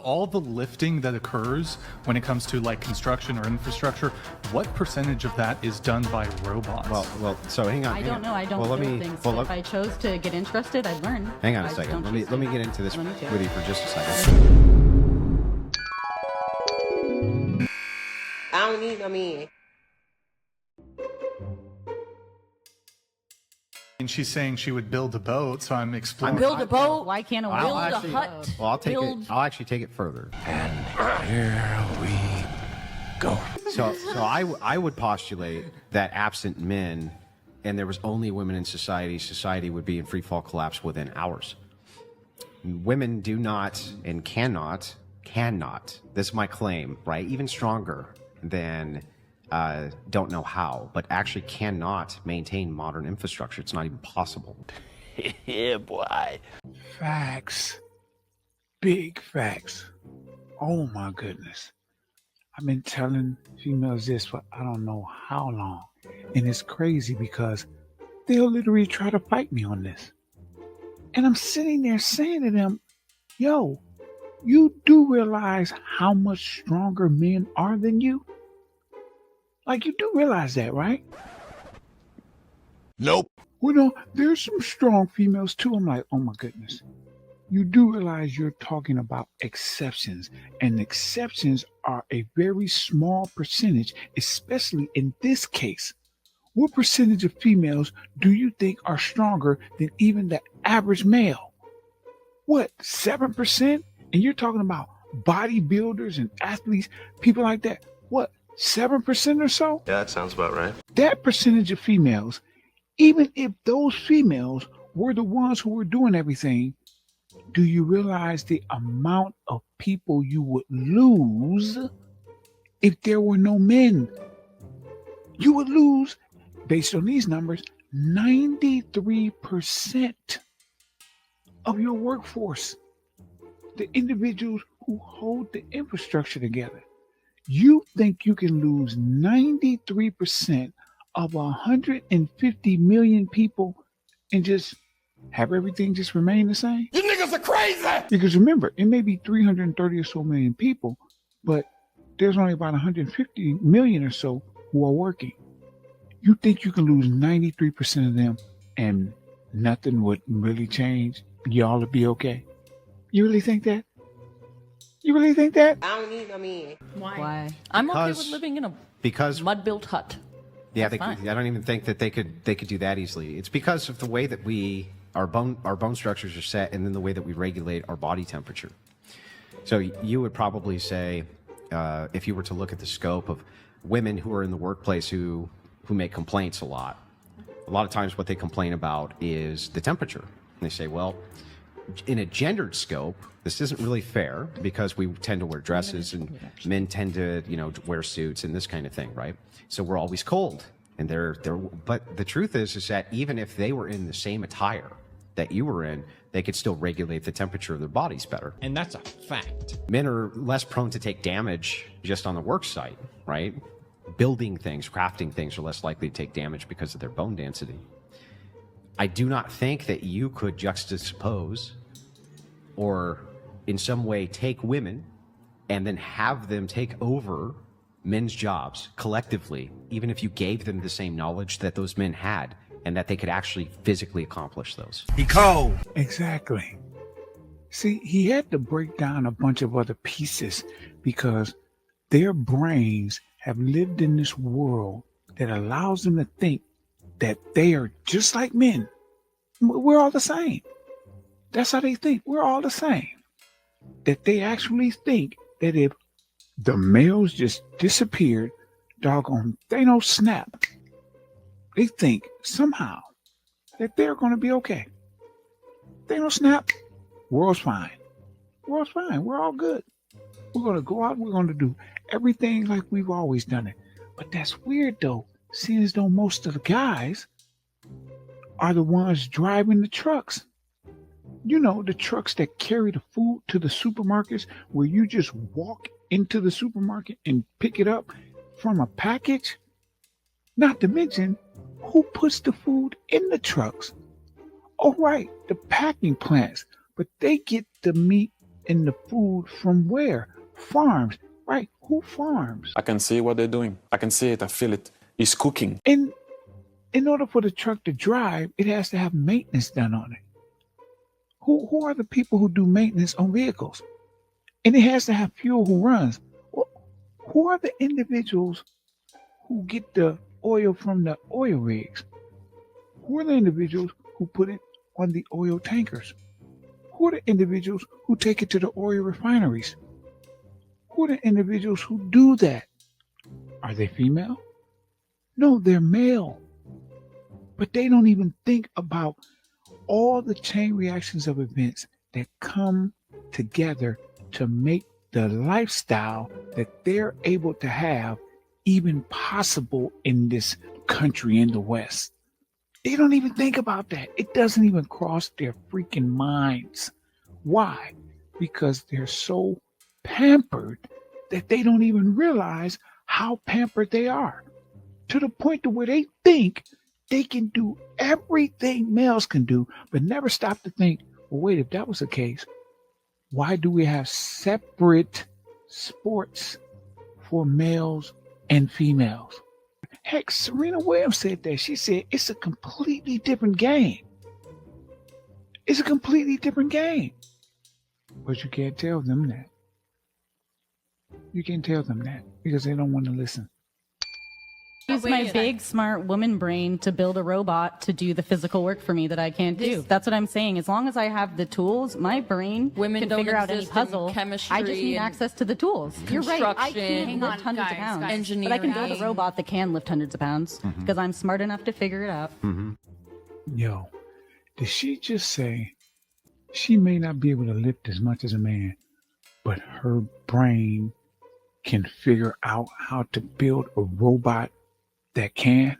All the lifting that occurs when it comes to like construction or infrastructure, what percentage of that is done by robots? Well. So hang on. I don't know. I don't build things. But if I chose to get interested, I'd learn. Hang on a second. Let me get into this with you for just a second. I don't need no man. And she's saying she would build a boat, so I'm exploring. Build a boat? Why can't I build a hut? Well, I'll actually take it further. And here we go. So I would postulate that absent men, and there was only women in society would be in free fall collapse within hours. Women do not and cannot. This is my claim, right? Even stronger than don't know how, but actually cannot maintain modern infrastructure. It's not even possible. Yeah, boy. Facts. Big facts. Oh my goodness. I've been telling females this for I don't know how long. And it's crazy because they'll literally try to fight me on this. And I'm sitting there saying to them, yo, you do realize how much stronger men are than you? Like, you do realize that, right? Nope. Well, no, there's some strong females too. I'm like, oh my goodness. You do realize you're talking about exceptions, and exceptions are a very small percentage, especially in this case. What percentage of females do you think are stronger than even the average male? What, 7%? And you're talking about bodybuilders and athletes, people like that. What, 7% or so? Yeah, that sounds about right. That percentage of females, even if those females were the ones who were doing everything, do you realize the amount of people you would lose if there were no men? You would lose, based on these numbers, 93% of your workforce, the individuals who hold the infrastructure together. You think you can lose 93% of 150 million people and just have everything just remain the same? You niggas are crazy! Because remember, it may be 330 or so million people, but there's only about 150 million or so who are working. You think you can lose 93% of them and nothing would really change? Y'all would be okay? You really think that? You really think that? I don't need no man. Why? I'm okay with living in a mud-built hut. Yeah, I don't even think that they could do that easily. It's because of the way that our bone structures are set, and then the way that we regulate our body temperature. So you would probably say, if you were to look at the scope of women who are in the workplace who make complaints a lot of times what they complain about is the temperature. And they say, well, in a gendered scope, this isn't really fair because we tend to wear dresses and men tend to, wear suits and this kind of thing, right? So we're always cold. And but the truth is that even if they were in the same attire that you were in, they could still regulate the temperature of their bodies better. And that's a fact. Men are less prone to take damage just on the work site, right? Building things, crafting things are less likely to take damage because of their bone density. I do not think that you could juxtapose or in some way take women and then have them take over men's jobs collectively, even if you gave them the same knowledge that those men had and that they could actually physically accomplish those. He cold. Exactly. See, he had to break down a bunch of other pieces because their brains have lived in this world that allows them to think that they are just like men. We're all the same. That's how they think. We're all the same. That they actually think that if the males just disappeared, doggone, they don't snap. They think somehow that they're going to be okay. They don't snap. World's fine. World's fine. We're all good. We're going to go out. We're going to do everything like we've always done it. But that's weird though, seeing as though most of the guys are the ones driving the trucks. The trucks that carry the food to the supermarkets where you just walk into the supermarket and pick it up from a package. Not to mention, who puts the food in the trucks? Oh, right, the packing plants. But they get the meat getting the food from where? Farms, right? Who farms? I can see what they're doing. I can see it. I feel it. It's cooking. And in order for the truck to drive, it has to have maintenance done on it. Who are the people who do maintenance on vehicles? And it has to have fuel who runs. Well, who are the individuals who get the oil from the oil rigs? Who are the individuals who put it on the oil tankers? Who are the individuals who take it to the oil refineries? Who are the individuals who do that? Are they female? No, they're male. But they don't even think about all the chain reactions of events that come together to make the lifestyle that they're able to have even possible in this country in the West. They don't even think about that. It doesn't even cross their freaking minds. Why? Because they're so pampered that they don't even realize how pampered they are, to the point to where they think they can do everything males can do, but never stop to think, well, wait, if that was the case, why do we have separate sports for males and females? Heck, Serena Williams said that. She said it's a completely different game. It's a completely different game. But you can't tell them that. You can't tell them that because they don't want to listen. Use my big, smart woman brain to build a robot to do the physical work for me that I can't do. That's what I'm saying. As long as I have the tools, my brain can figure out any puzzle. I just need access to the tools. You're right. I can't lift hundreds of pounds, but I can build a robot that can lift hundreds of pounds because I'm smart enough to figure it out. Yo, did she just say she may not be able to lift as much as a man, but her brain can figure out how to build a robot that can?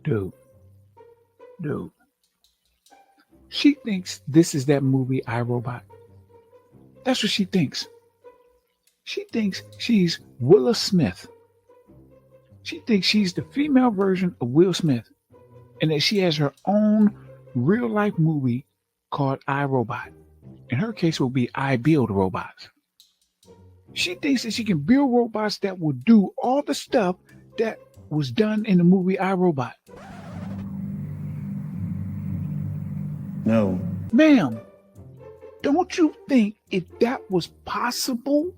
Dude. She thinks this is that movie iRobot. That's what she thinks. She thinks she's Willa Smith. She thinks she's the female version of Will Smith, and that she has her own real life movie called iRobot. In her case, it will be I Build Robots. She thinks that she can build robots that will do all the stuff that was done in the movie iRobot. No. Ma'am, don't you think if that was possible,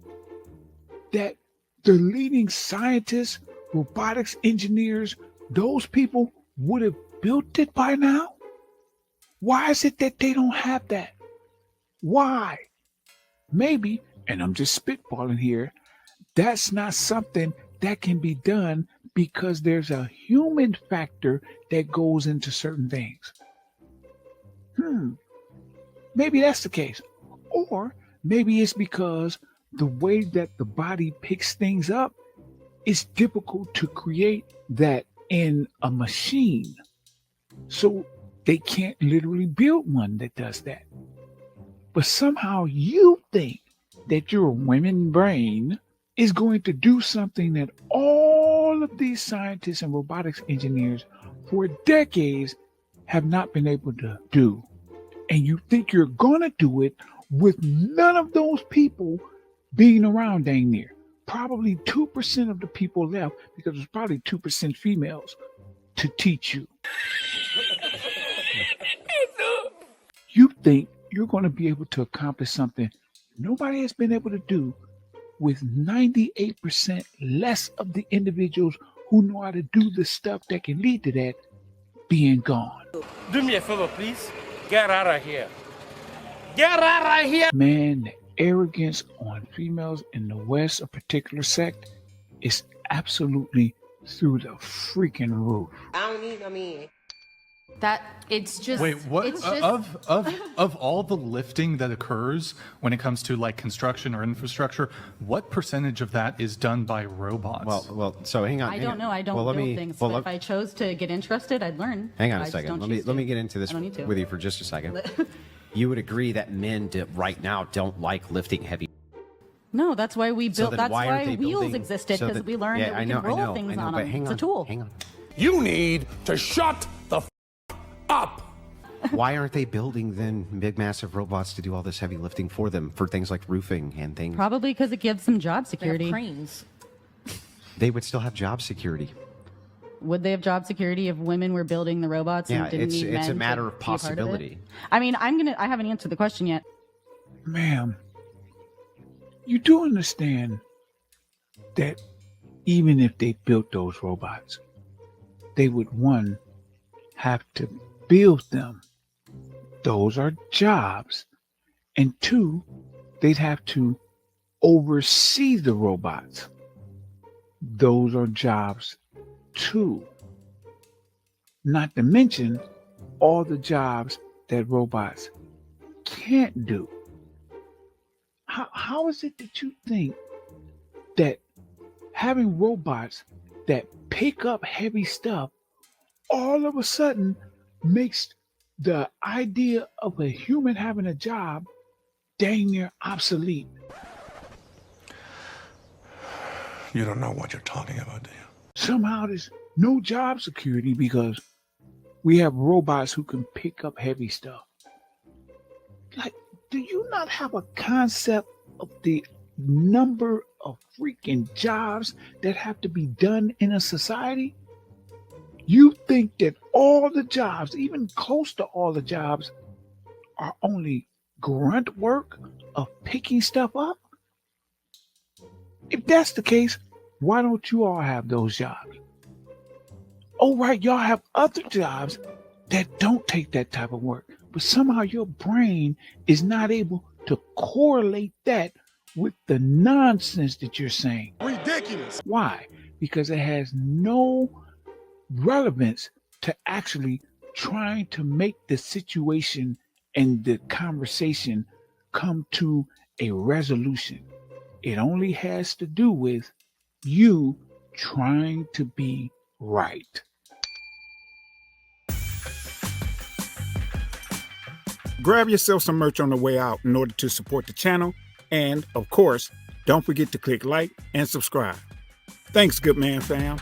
that the leading scientists, robotics engineers, those people would have built it by now? Why is it that they don't have that? Why? Maybe, and I'm just spitballing here, that's not something that can be done because there's a human factor that goes into certain things. Maybe that's the case. Or maybe it's because the way that the body picks things up is difficult to create that in a machine. So they can't literally build one that does that. But somehow you think that your women brain is going to do something that all of these scientists and robotics engineers for decades have not been able to do. And you think you're going to do it with none of those people being around dang near. Probably 2% of the people left because there's probably 2% females to teach you. You think you're going to be able to accomplish something nobody has been able to do with 98% less of the individuals who know how to do the stuff that can lead to that being gone. Do me a favor, please. Get out of here. Get out of here. Man, the arrogance on females in the West, a particular sect, is absolutely through the freaking roof. I don't need no man. That it's just Wait, what? It's just, Of all the lifting that occurs when it comes to like construction or infrastructure, what percentage of that is done by robots? Well. So hang on. I don't know. I don't build things. But if I chose to get interested, I'd learn. Hang on a second. Let me get into this with you for just a second. You would agree that men right now don't like lifting heavy. No, that's why we built. So that's why wheels building, existed because we learned that we can roll things on them. Hang it's a tool. Hang on. You need to shut the up. Why aren't they building then big, massive robots to do all this heavy lifting for them for things like roofing and things? Probably because it gives them job security. Cranes. They would still have job security. Would they have job security if women were building the robots? Yeah, and didn't need it's a men matter to of be a part possibility. it? I mean, I haven't answered the question yet. Ma'am, you do understand that even if they built those robots, they would, one, have to build them. Those are jobs. And two, they'd have to oversee the robots. Those are jobs too. Not to mention all the jobs that robots can't do. How is it that you think that having robots that pick up heavy stuff all of a sudden makes the idea of a human having a job dang near obsolete? You don't know what you're talking about, do you? Somehow there's no job security because we have robots who can pick up heavy stuff. Like, do you not have a concept of the number of freaking jobs that have to be done in a society? You think that all the jobs, even close to all the jobs, are only grunt work of picking stuff up? If that's the case, why don't you all have those jobs? Oh, right, y'all have other jobs that don't take that type of work, but somehow your brain is not able to correlate that with the nonsense that you're saying. Ridiculous. Why? Because it has no relevance to actually trying to make the situation and the conversation come to a resolution. It only has to do with you trying to be right. Grab yourself some merch on the way out in order to support the channel. And, of course, don't forget to click like and subscribe. Thanks, good man fam.